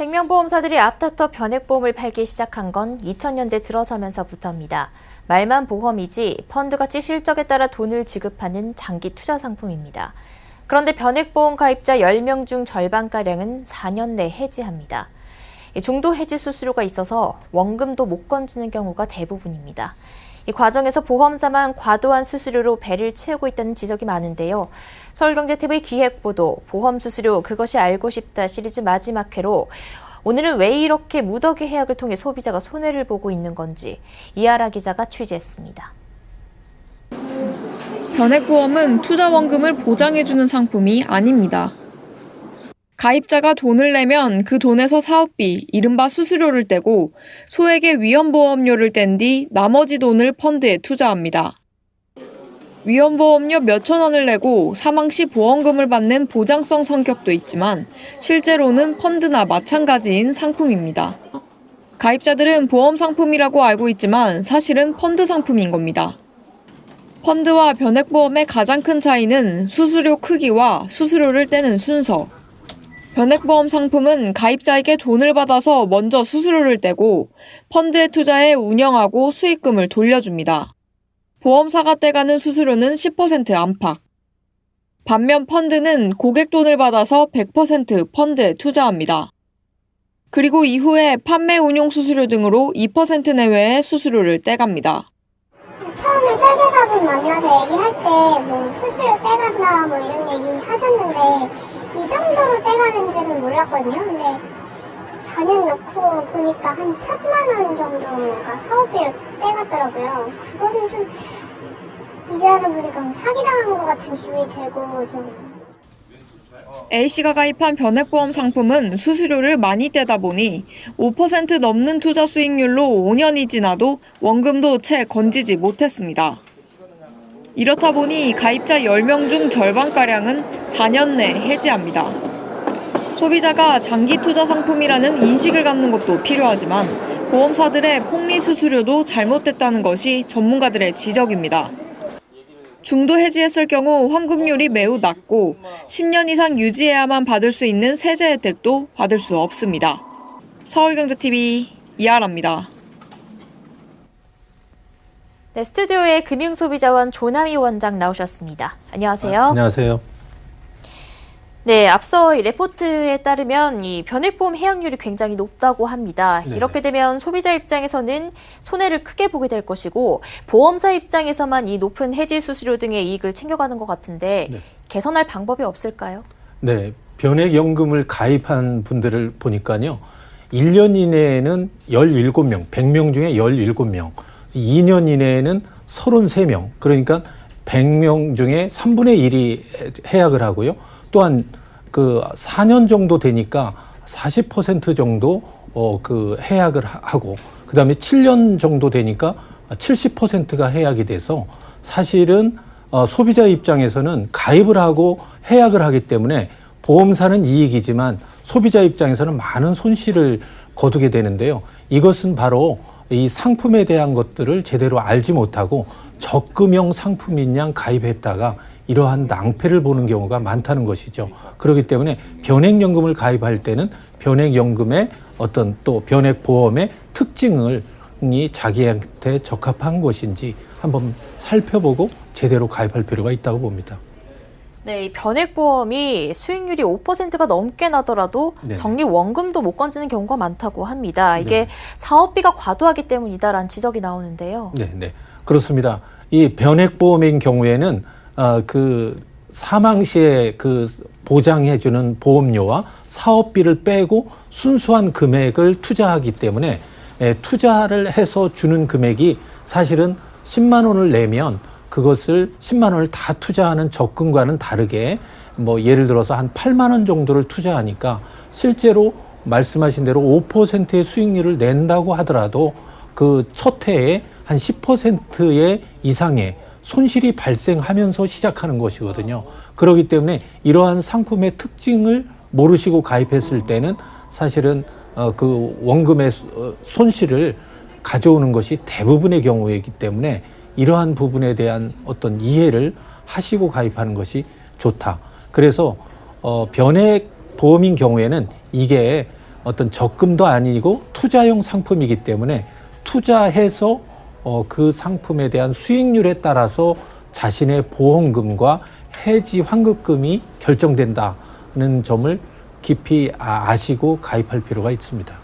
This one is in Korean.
생명보험사들이 앞다퉈 변액보험을 팔기 시작한 건 2000년대 들어서면서부터입니다. 말만 보험이지 펀드같이 실적에 따라 돈을 지급하는 장기 투자 상품입니다. 그런데 변액보험 가입자 10명 중 절반가량은 4년 내 해지합니다. 중도 해지 수수료가 있어서 원금도 못 건지는 경우가 대부분입니다. 이 과정에서 보험사만 과도한 수수료로 배를 채우고 있다는 지적이 많은데요. 서울경제TV 기획보도 보험 수수료 그것이 알고 싶다 시리즈 마지막 회로 오늘은 왜 이렇게 무더기 해약을 통해 소비자가 손해를 보고 있는 건지 이하라 기자가 취재했습니다. 변액보험은 투자 원금을 보장해주는 상품이 아닙니다. 가입자가 돈을 내면 그 돈에서 사업비, 이른바 수수료를 떼고 소액의 위험보험료를 뗀 뒤 나머지 돈을 펀드에 투자합니다. 위험보험료 몇천 원을 내고 사망 시 보험금을 받는 보장성 성격도 있지만 실제로는 펀드나 마찬가지인 상품입니다. 가입자들은 보험 상품이라고 알고 있지만 사실은 펀드 상품인 겁니다. 펀드와 변액보험의 가장 큰 차이는 수수료 크기와 수수료를 떼는 순서. 변액보험 상품은 가입자에게 돈을 받아서 먼저 수수료를 떼고 펀드에 투자해 운영하고 수익금을 돌려줍니다. 보험사가 떼가는 수수료는 10% 안팎. 반면 펀드는 고객 돈을 받아서 100% 펀드에 투자합니다. 그리고 이후에 판매 운용 수수료 등으로 2% 내외의 수수료를 떼갑니다. 처음에 설계사분 만나서 얘기할 때 뭐 수수료 떼간다 뭐 이런 얘기 하셨는데 이 정도로 떼가는지는 몰랐거든요. 근데 4년 넣고 보니까 한 1,000만 원 정도가 사업비로 떼갔더라고요. 그거는 좀 이제 와서 보니까 사기당한 것 같은 기분이 들고 좀. A씨가 가입한 변액보험 상품은 수수료를 많이 떼다 보니 5% 넘는 투자 수익률로 5년이 지나도 원금도 채 건지지 못했습니다. 이렇다 보니 가입자 10명 중 절반가량은 4년 내 해지합니다. 소비자가 장기 투자 상품이라는 인식을 갖는 것도 필요하지만 보험사들의 폭리 수수료도 잘못됐다는 것이 전문가들의 지적입니다. 중도 해지했을 경우 환급률이 매우 낮고 10년 이상 유지해야만 받을 수 있는 세제 혜택도 받을 수 없습니다. 서울경제TV 이하라입니다. 네, 스튜디오에 금융소비자원 조남희 원장 나오셨습니다. 안녕하세요. 안녕하세요. 네, 앞서 이 레포트에 따르면 이 변액보험 해약률이 굉장히 높다고 합니다. 네네. 이렇게 되면 소비자 입장에서는 손해를 크게 보게 될 것이고 보험사 입장에서만 이 높은 해지 수수료 등의 이익을 챙겨가는 것 같은데 네. 개선할 방법이 없을까요? 네, 변액연금을 가입한 분들을 보니까요. 1년 이내에는 17명, 100명 중에 17명, 2년 이내에는 33명, 그러니까 100명 중에 3분의 1이 해약을 하고요. 또한 그 4년 정도 되니까 40% 정도 그 해약을 하고 그다음에 7년 정도 되니까 70%가 해약이 돼서 사실은 소비자 입장에서는 가입을 하고 해약을 하기 때문에 보험사는 이익이지만 소비자 입장에서는 많은 손실을 거두게 되는데요. 이것은 바로 이 상품에 대한 것들을 제대로 알지 못하고 적금형 상품인 양 가입했다가 이러한 낭패를 보는 경우가 많다는 것이죠. 그렇기 때문에 변액연금을 가입할 때는 변액연금의 어떤 또 변액보험의 특징을 자기한테 적합한 것인지 한번 살펴보고 제대로 가입할 필요가 있다고 봅니다. 네, 이 변액보험이 수익률이 5%가 넘게 나더라도 네네. 적립 원금도 못 건지는 경우가 많다고 합니다. 이게 네네. 사업비가 과도하기 때문이다라는 지적이 나오는데요. 네, 그렇습니다. 이 변액보험인 경우에는 그 사망 시에 그 보장해주는 보험료와 사업비를 빼고 순수한 금액을 투자하기 때문에 투자를 해서 주는 금액이 사실은 10만 원을 내면 그것을 10만 원을 다 투자하는 적금과는 다르게 뭐 예를 들어서 한 8만 원 정도를 투자하니까 실제로 말씀하신 대로 5%의 수익률을 낸다고 하더라도 그 첫 해에 한 10%의 이상의 손실이 발생하면서 시작하는 것이거든요. 그렇기 때문에 이러한 상품의 특징을 모르시고 가입했을 때는 사실은 그 원금의 손실을 가져오는 것이 대부분의 경우이기 때문에 이러한 부분에 대한 어떤 이해를 하시고 가입하는 것이 좋다. 그래서 변액 보험인 경우에는 이게 어떤 적금도 아니고 투자용 상품이기 때문에 투자해서 그 상품에 대한 수익률에 따라서 자신의 보험금과 해지 환급금이 결정된다는 점을 깊이 아시고 가입할 필요가 있습니다.